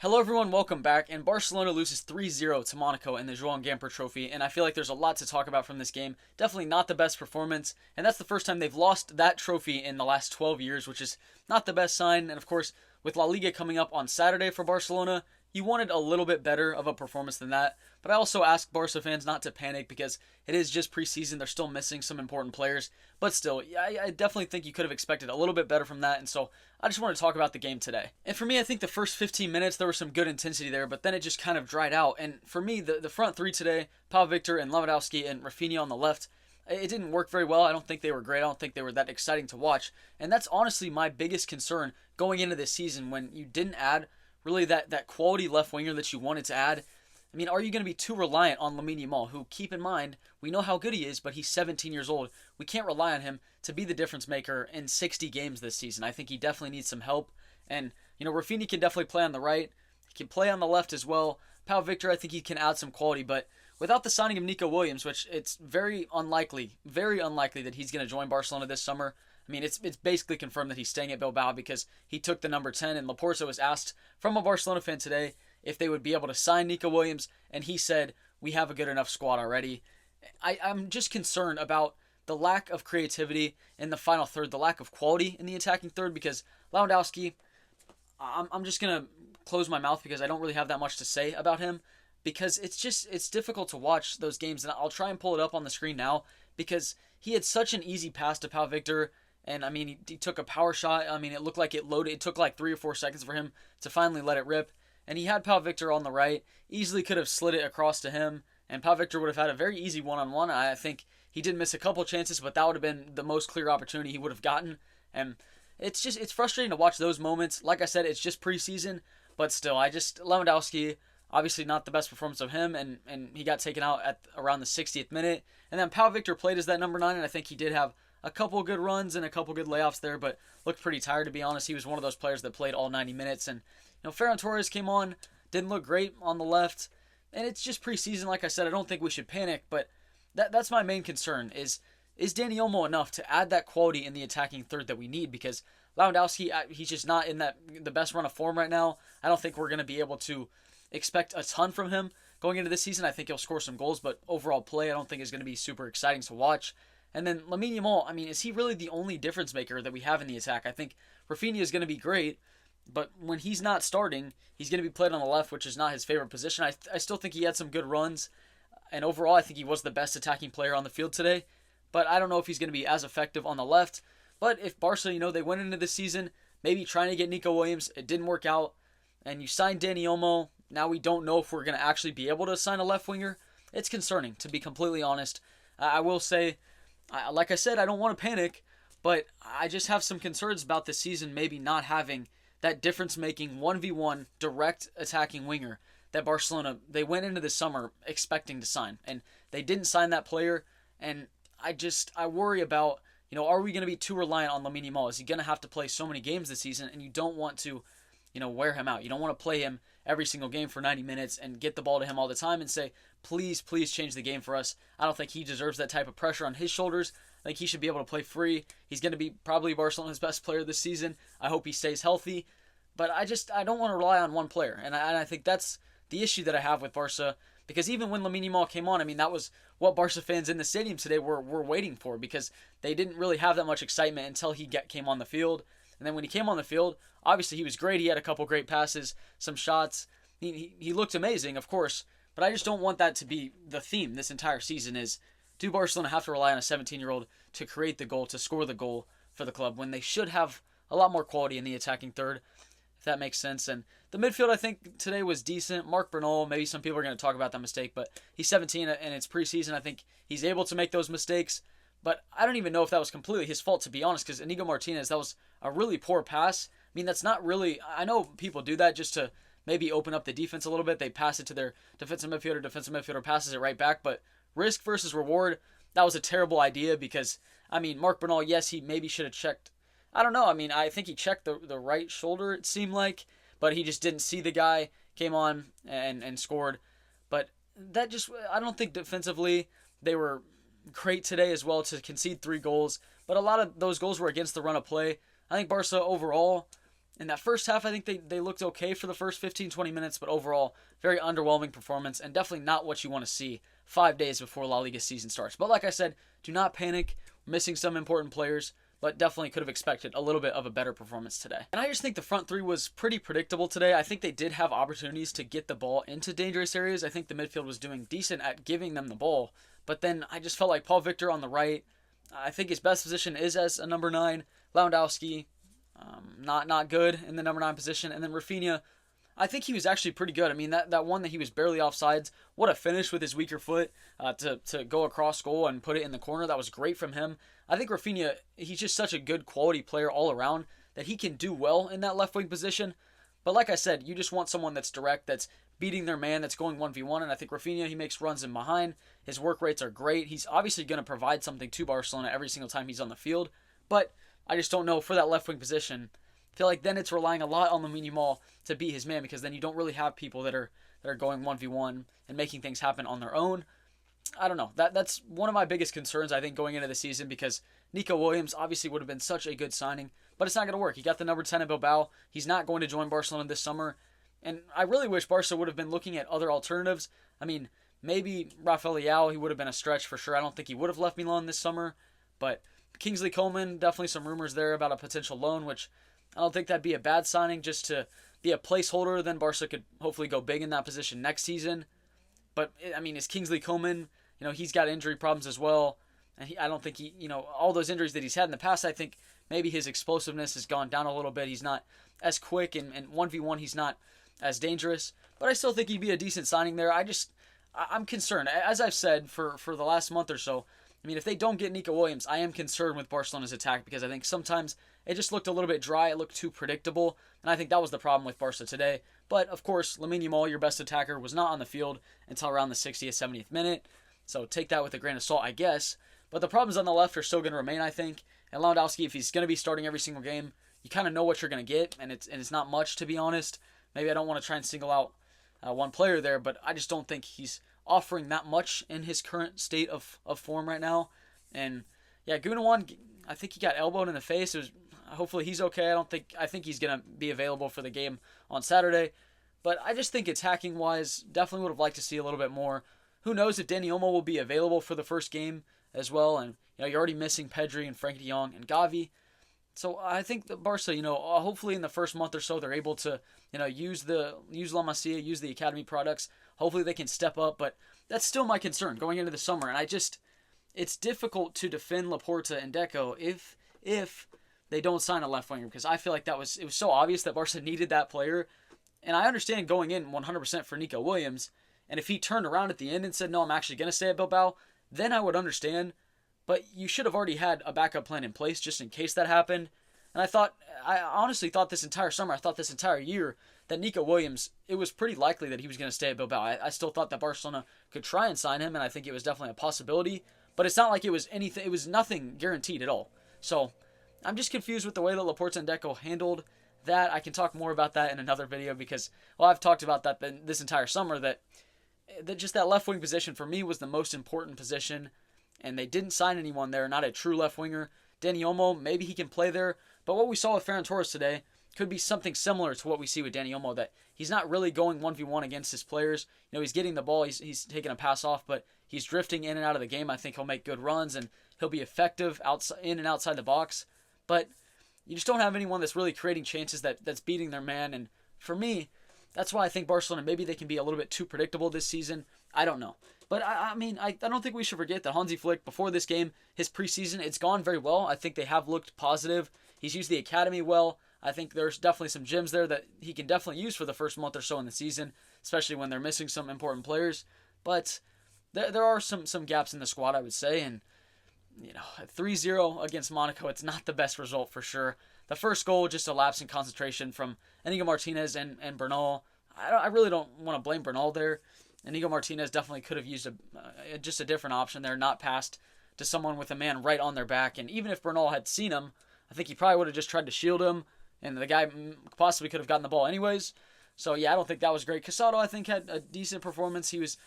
Hello everyone, welcome back. And Barcelona loses 3-0 to Monaco in the Joan Gamper trophy, and I feel like there's a lot to talk about from this game. Definitely not the best performance, and that's the first time they've lost that trophy in the last 12 years, which is not the best sign. And of course, with La Liga coming up on Saturday for Barcelona, you wanted a little bit better of a performance than that. But I also ask Barca fans not to panic because it is just preseason. They're still missing some important players. But still, I definitely think you could have expected a little bit better from that. And so I just want to talk about the game today. And for me, I think the first 15 minutes, there was some good intensity there, but then it just kind of dried out. And for me, the front three today, Pau Victor and Lewandowski and Rafinha on the left, it didn't work very well. I don't think they were great. I don't think they were that exciting to watch. And that's honestly my biggest concern going into this season when you didn't add really that quality left winger that you wanted to add. I mean, are you going to be too reliant on Lamine Yamal, who, keep in mind, we know how good he is, but he's 17 years old. We can't rely on him to be the difference maker in 60 games this season. I think he definitely needs some help. And, Rafinha can definitely play on the right. He can play on the left as well. Pau Victor, I think he can add some quality, but without the signing of Nico Williams, which it's very unlikely that he's going to join Barcelona this summer. I mean, it's basically confirmed that he's staying at Bilbao because he took the number 10, and Laporta was asked from a Barcelona fan today if they would be able to sign Nico Williams, and he said, we have a good enough squad already. I'm just concerned about the lack of creativity in the final third, the lack of quality in the attacking third, because Lewandowski, I'm just going to close my mouth because I don't really have that much to say about him, because it's difficult to watch those games, and I'll try and pull it up on the screen now, because he had such an easy pass to Pau Victor. And, I mean, he took a power shot. I mean, it looked like it loaded. It took like 3 or 4 seconds for him to finally let it rip. And he had Pau Victor on the right. Easily could have slid it across to him. And Pau Victor would have had a very easy one-on-one. I think he did miss a couple chances, but that would have been the most clear opportunity he would have gotten. And it's frustrating to watch those moments. Like I said, it's just preseason. But still, Lewandowski, obviously not the best performance of him. And he got taken out at around the 60th minute. And then Pau Victor played as that number 9, and I think he did have a couple good runs and a couple good layoffs there, but looked pretty tired, to be honest. He was one of those players that played all 90 minutes. And, Ferran Torres came on, didn't look great on the left. And it's just preseason, like I said. I don't think we should panic, but that's my main concern is Dani Olmo enough to add that quality in the attacking third that we need? Because Lewandowski, he's just not in the best run of form right now. I don't think we're going to be able to expect a ton from him going into this season. I think he'll score some goals, but overall play I don't think is going to be super exciting to watch. And then Lamine Yamal, I mean, is he really the only difference maker that we have in the attack? I think Rafinha is going to be great, but when he's not starting, he's going to be played on the left, which is not his favorite position. I still think he had some good runs, and overall I think he was the best attacking player on the field today, but I don't know if he's going to be as effective on the left. But if Barca, they went into this season maybe trying to get Nico Williams, it didn't work out, and you signed Dani Olmo, now we don't know if we're going to actually be able to sign a left winger. It's concerning, to be completely honest. I will say, like I said, I don't want to panic, but I just have some concerns about this season maybe not having that difference-making 1v1 direct attacking winger that Barcelona, they went into the summer expecting to sign. And they didn't sign that player, and I worry about, are we going to be too reliant on Lamine Yamal? Is he going to have to play so many games this season, and you don't want to, wear him out. You don't want to play him every single game for 90 minutes and get the ball to him all the time and say, please change the game for us. I don't think he deserves that type of pressure on his shoulders. I think he should be able to play free. He's going to be probably Barcelona's best player this season. I hope he stays healthy. But I don't want to rely on one player. And I think that's the issue that I have with Barca. Because even when Lamine Yamal came on, I mean, that was what Barca fans in the stadium today were waiting for. Because they didn't really have that much excitement until he came on the field. And then when he came on the field, obviously he was great. He had a couple great passes, some shots. He looked amazing, of course. But I just don't want that to be the theme this entire season is, do Barcelona have to rely on a 17-year-old to create the goal, to score the goal for the club, when they should have a lot more quality in the attacking third, if that makes sense. And the midfield, I think, today was decent. Marc Bernal, maybe some people are going to talk about that mistake, but he's 17 and it's preseason. I think he's able to make those mistakes. But I don't even know if that was completely his fault, to be honest, because Inigo Martinez, that was a really poor pass. I mean, that's not really... I know people do that just to maybe open up the defense a little bit. They pass it to their defensive midfielder passes it right back. But risk versus reward, that was a terrible idea because, I mean, Marc Bernal, yes, he maybe should have checked... I don't know. I mean, I think he checked the right shoulder, it seemed like, but he just didn't see the guy, came on and scored. But that just... I don't think defensively they were great today as well to concede 3 goals, but a lot of those goals were against the run of play. I think Barca overall, In that first half, I think they looked okay for the first 15, 20 minutes, but overall, very underwhelming performance and definitely not what you want to see 5 days before La Liga season starts. But like I said, do not panic. We're missing some important players, but definitely could have expected a little bit of a better performance today. And I just think the front three was pretty predictable today. I think they did have opportunities to get the ball into dangerous areas. I think the midfield was doing decent at giving them the ball, but then I just felt like Paul Victor on the right, I think his best position is as a number 9. Lewandowski, not good in the number 9 position. And then Rafinha, I think he was actually pretty good. I mean, that one that he was barely offsides, what a finish with his weaker foot to go across goal and put it in the corner. That was great from him. I think Rafinha, he's just such a good quality player all around that he can do well in that left wing position. But like I said, you just want someone that's direct, that's beating their man, that's going 1v1. And I think Rafinha, he makes runs in behind. His work rates are great. He's obviously going to provide something to Barcelona every single time he's on the field. But I just don't know for that left wing position. I feel like then it's relying a lot on Lamine Yamal to be his man, because then you don't really have people that are going 1v1 and making things happen on their own. I don't know. That's one of my biggest concerns, I think, going into the season, because Nico Williams obviously would have been such a good signing, but it's not going to work. He got the number 10 at Bilbao. He's not going to join Barcelona this summer, and I really wish Barca would have been looking at other alternatives. I mean, maybe Rafael Leao, he would have been a stretch for sure. I don't think he would have left Milan this summer, but Kingsley Coman, definitely some rumors there about a potential loan, which I don't think that'd be a bad signing just to be a placeholder. Then Barca could hopefully go big in that position next season. But, I mean, is Kingsley Coman, he's got injury problems as well. And I don't think all those injuries that he's had in the past, I think maybe his explosiveness has gone down a little bit. He's not as quick, and 1v1 he's not as dangerous. But I still think he'd be a decent signing there. I'm concerned. As I've said for the last month or so, I mean, if they don't get Nico Williams, I am concerned with Barcelona's attack, because I think sometimes it just looked a little bit dry. It looked too predictable, and I think that was the problem with Barca today. But, of course, Lamine Yamal, your best attacker, was not on the field until around the 60th, 70th minute, so take that with a grain of salt, I guess. But the problems on the left are still going to remain, I think, and Lewandowski, if he's going to be starting every single game, you kind of know what you're going to get, and it's not much, to be honest. Maybe I don't want to try and single out one player there, but I just don't think he's offering that much in his current state of form right now. And yeah, Gundogan, I think he got elbowed in the face. Hopefully he's okay. I think he's gonna be available for the game on Saturday. But I just think attacking wise, definitely would have liked to see a little bit more. Who knows if Dani Olmo will be available for the first game as well? And you're already missing Pedri and Frenkie de Jong and Gavi. So I think that Barca, hopefully in the first month or so they're able to, use La Masia, use the academy products. Hopefully they can step up, but that's still my concern going into the summer. And it's difficult to defend Laporta and Deco if they don't sign a left winger, because I feel like it was so obvious that Barca needed that player. And I understand going in 100% for Nico Williams, and if he turned around at the end and said, no, I'm actually going to stay at Bilbao, then I would understand. But you should have already had a backup plan in place just in case that happened. And I honestly thought this entire summer, this entire year, that Nico Williams, it was pretty likely that he was going to stay at Bilbao. I still thought that Barcelona could try and sign him, and I think it was definitely a possibility. But it's not like it was anything. It was nothing guaranteed at all. So I'm just confused with the way that Laporta and Deco handled that. I can talk more about that in another video, because, I've talked about that this entire summer, that just that left wing position for me was the most important position. And they didn't sign anyone there, not a true left winger. Dani Olmo, maybe he can play there. But what we saw with Ferran Torres today could be something similar to what we see with Dani Olmo, that he's not really going 1v1 against his players. He's getting the ball, he's taking a pass off, but he's drifting in and out of the game. I think he'll make good runs, and he'll be effective in and outside the box. But you just don't have anyone that's really creating chances that's beating their man. And for me, that's why I think Barcelona, maybe they can be a little bit too predictable this season. I don't know. But I don't think we should forget that Hansi Flick, before this game, his preseason, it's gone very well. I think they have looked positive. He's used the academy well. I think there's definitely some gems there that he can definitely use for the first month or so in the season, especially when they're missing some important players. But there are some gaps in the squad, I would say. And, 3-0 against Monaco, it's not the best result for sure. The first goal, just a lapse in concentration from Inigo Martinez and Bernal. I really don't want to blame Bernal there. Inigo Martinez definitely could have used just a different option there, not passed to someone with a man right on their back. And even if Bernal had seen him, I think he probably would have just tried to shield him, and the guy possibly could have gotten the ball anyways. So, yeah, I don't think that was great. Casado, I think, had a decent performance. He was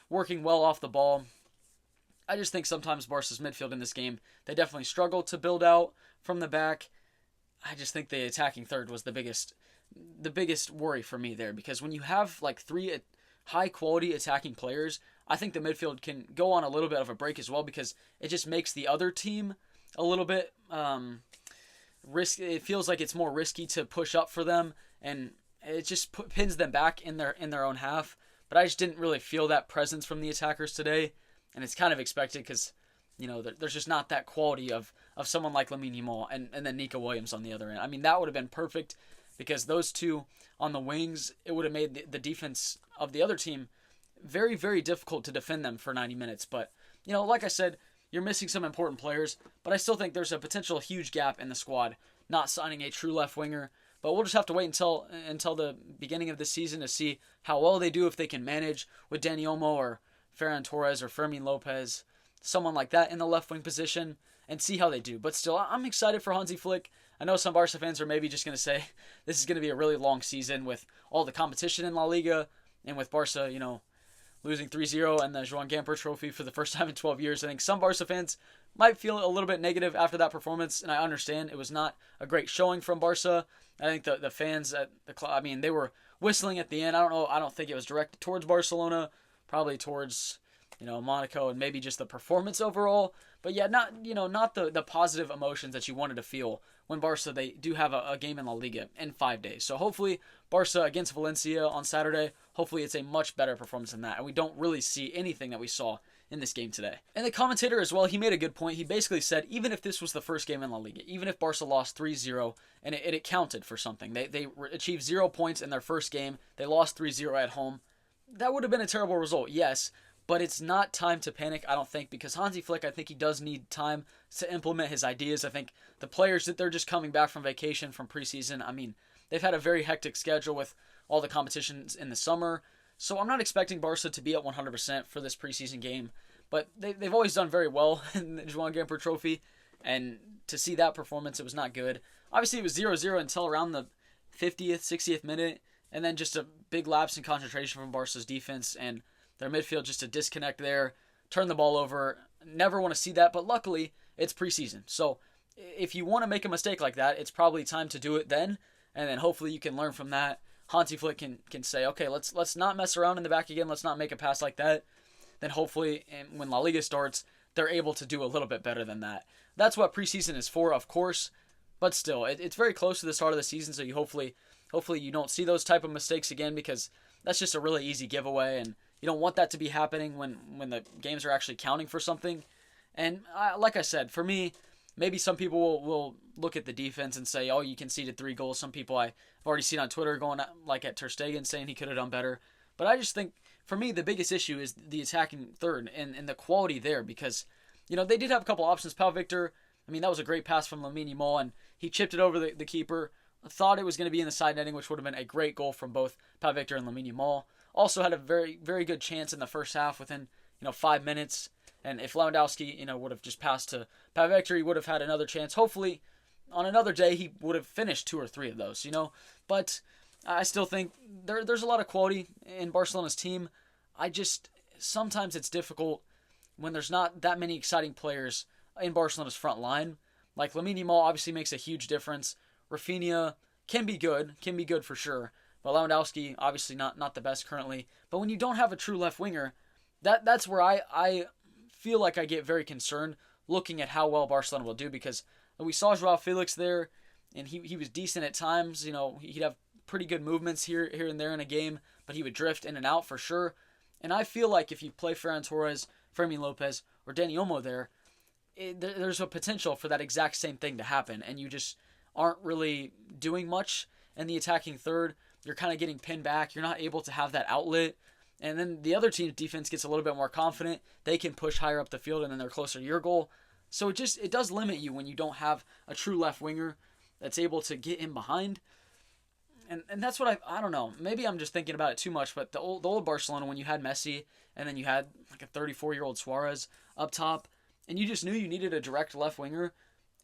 working well off the ball. I just think sometimes Barca's midfield in this game, they definitely struggle to build out from the back. I just think the attacking third was the biggest worry for me there, because when you have like three high quality attacking players, I think the midfield can go on a little bit of a break as well, because it just makes the other team a little bit It feels like it's more risky to push up for them, and it just pins them back in their own half. But I just didn't really feel that presence from the attackers today, and it's kind of expected because there's just not that quality of someone like Lamine Yamal and then Nico Williams on the other end. I mean, that would have been perfect, because those two on the wings, it would have made the defense of the other team very, very difficult to defend them for 90 minutes. But, like I said, you're missing some important players, but I still think there's a potential huge gap in the squad not signing a true left winger. But we'll just have to wait until the beginning of the season to see how well they do, if they can manage with Dani Olmo or Ferran Torres or Fermin Lopez, someone like that in the left wing position, and see how they do. But still, I'm excited for Hansi Flick. I know some Barca fans are maybe just going to say this is going to be a really long season with all the competition in La Liga, and with Barca, losing 3-0 and the Joan Gamper trophy for the first time in 12 years. I think some Barca fans might feel a little bit negative after that performance, and I understand it was not a great showing from Barca. I think the fans at the club, they were whistling at the end. I don't know. I don't think it was directed towards Barcelona, probably towards Monaco, and maybe just the performance overall. But yeah, not the positive emotions that you wanted to feel when Barca, they do have a game in La Liga in 5 days. So hopefully Barca against Valencia on Saturday, hopefully it's a much better performance than that, and we don't really see anything that we saw in this game today. And the commentator as well, he made a good point. He basically said, even if this was the first game in La Liga, even if Barca lost 3-0 and it counted for something, they achieved 0 points in their first game, they lost 3-0 at home, that would have been a terrible result, yes. But it's not time to panic, I don't think, because Hansi Flick, I think he does need time to implement his ideas. I think the players, that they're just coming back from vacation, from preseason. They've had a very hectic schedule with all the competitions in the summer. So I'm not expecting Barca to be at 100% for this preseason game. But they've always done very well in the Joan Gamper trophy. And to see that performance, it was not good. Obviously, it was 0-0 until around the 50th, 60th minute. And then just a big lapse in concentration from Barca's defense, and their midfield, just a disconnect there, turn the ball over. Never want to see that, but luckily it's preseason. So if you want to make a mistake like that, it's probably time to do it then, and then hopefully you can learn from that. Hansi Flick can say, okay, let's not mess around in the back again. Let's not make a pass like that. Then hopefully, when La Liga starts, they're able to do a little bit better than that. That's what preseason is for, of course, but still, it's very close to the start of the season, so you hopefully you don't see those type of mistakes again, because that's just a really easy giveaway, and you don't want that to be happening when the games are actually counting for something. And like I said, for me, maybe some people will look at the defense and say, oh, you conceded 3 goals. Some people I've already seen on Twitter going like at Ter Stegen saying he could have done better. But I just think, for me, the biggest issue is the attacking third and the quality there, because they did have a couple options. Pau Victor, that was a great pass from Lamine Yamal, and he chipped it over the keeper. I thought it was going to be in the side netting, which would have been a great goal from both Pau Victor and Lamine Yamal. Also had a very, very good chance in the first half within 5 minutes. And if Lewandowski would have just passed to Pau Victor, he would have had another chance. Hopefully, on another day, he would have finished 2 or 3 of those. But I still think there's a lot of quality in Barcelona's team. Sometimes it's difficult when there's not that many exciting players in Barcelona's front line. Like Lamine Yamal obviously makes a huge difference. Rafinha can be good for sure. But Lewandowski, obviously not the best currently. But when you don't have a true left winger, that's where I feel like I get very concerned looking at how well Barcelona will do, because we saw Joao Felix there, and he was decent at times. He'd have pretty good movements here and there in a game, but he would drift in and out for sure. And I feel like if you play Ferran Torres, Fermin Lopez, or Dani Olmo there, there's a potential for that exact same thing to happen, and you just aren't really doing much in the attacking third. You're kind of getting pinned back. You're not able to have that outlet. And then the other team's defense gets a little bit more confident. They can push higher up the field, and then they're closer to your goal. So it does limit you when you don't have a true left winger that's able to get in behind. And that's what I don't know. Maybe I'm just thinking about it too much, but the old Barcelona, when you had Messi, and then you had like a 34-year-old Suarez up top, and you just knew you needed a direct left winger,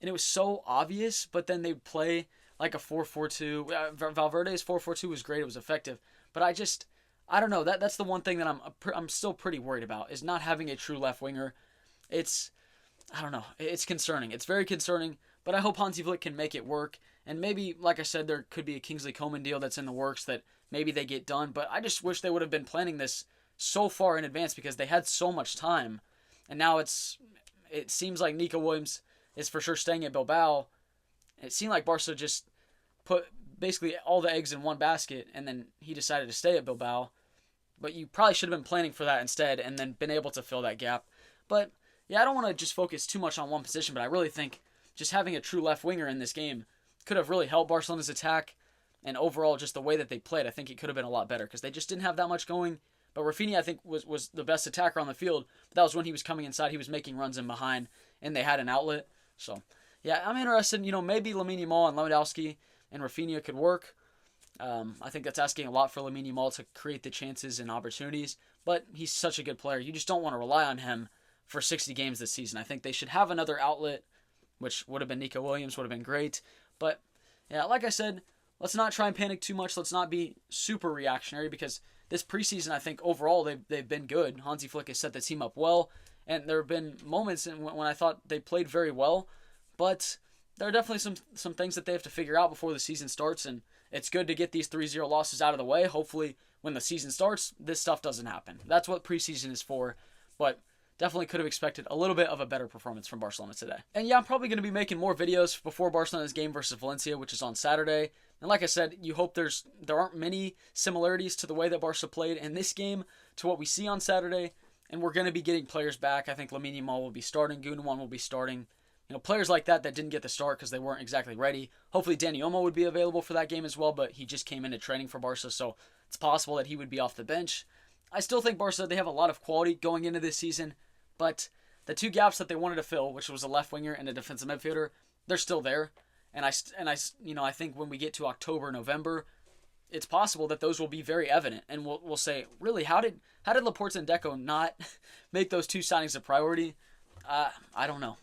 and it was so obvious, but then they'd play like a 4-4-2. Valverde's 4-4-2 was great. It was effective. But I don't know. That's the one thing that I'm still pretty worried about, is not having a true left winger. I don't know. It's concerning. It's very concerning. But I hope Hansi Flick can make it work And maybe, like I said, there could be a Kingsley Coman deal that's in the works that maybe they get done. But I just wish they would have been planning this so far in advance because they had so much time. And now it seems like Nico Williams is for sure staying at Bilbao. It seemed like Barca just put basically all the eggs in one basket, and then he decided to stay at Bilbao. But you probably should have been planning for that instead and then been able to fill that gap. But yeah, I don't want to just focus too much on one position, but I really think just having a true left winger in this game could have really helped Barcelona's attack, and overall just the way that they played, I think it could have been a lot better because they just didn't have that much going. But Rafinha, I think, was the best attacker on the field. But that was when he was coming inside. He was making runs in behind, and they had an outlet. So, yeah, I'm interested. Maybe Lamine Yamal and Lewandowski and Rafinha could work. I think that's asking a lot for Lamine Yamal to create the chances and opportunities. But he's such a good player. You just don't want to rely on him for 60 games this season. I think they should have another outlet, which would have been Nico Williams, would have been great. But, yeah, like I said, let's not try and panic too much. Let's not be super reactionary because this preseason, I think, overall, they've been good. Hansi Flick has set the team up well, and there have been moments when I thought they played very well, but there are definitely some things that they have to figure out before the season starts, and it's good to get these 3-0 losses out of the way. Hopefully, when the season starts, this stuff doesn't happen. That's what preseason is for, but definitely could have expected a little bit of a better performance from Barcelona today. And yeah, I'm probably going to be making more videos before Barcelona's game versus Valencia, which is on Saturday. And like I said, you hope there aren't many similarities to the way that Barca played in this game to what we see on Saturday. And we're going to be getting players back. I think Lamine Yamal will be starting. Gundogan will be starting. Players like that didn't get the start because they weren't exactly ready. Hopefully Dani Olmo would be available for that game as well, but he just came into training for Barca, so it's possible that he would be off the bench. I still think Barca, they have a lot of quality going into this season, but the two gaps that they wanted to fill, which was a left winger and a defensive midfielder, they're still there. And I think when we get to October, November, it's possible that those will be very evident, and we'll say, really, how did Laporte and Deco not make those two signings a priority? I don't know.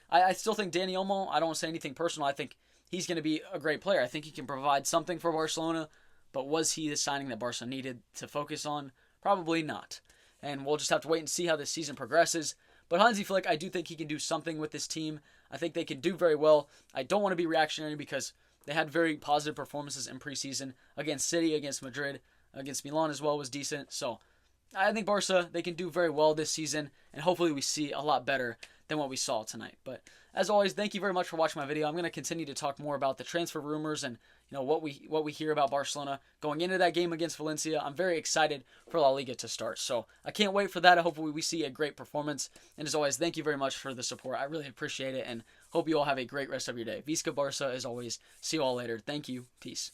I still think Dani Olmo, I don't want to say anything personal. I think he's going to be a great player. I think he can provide something for Barcelona, but was he the signing that Barca needed to focus on? Probably not. And we'll just have to wait and see how this season progresses. But Hansi Flick, I do think he can do something with this team. I think they can do very well. I don't want to be reactionary because they had very positive performances in preseason against City, against Madrid, against Milan as well was decent. So I think Barca, they can do very well this season, and hopefully we see a lot better than what we saw tonight. But as always, thank you very much for watching my video. I'm going to continue to talk more about the transfer rumors and what we hear about Barcelona going into that game against Valencia. I'm very excited for La Liga to start, so I can't wait for that. Hopefully we see a great performance. And as always, thank you very much for the support. I really appreciate it, and hope you all have a great rest of your day. Visca Barca, as always. See you all later. Thank you. Peace.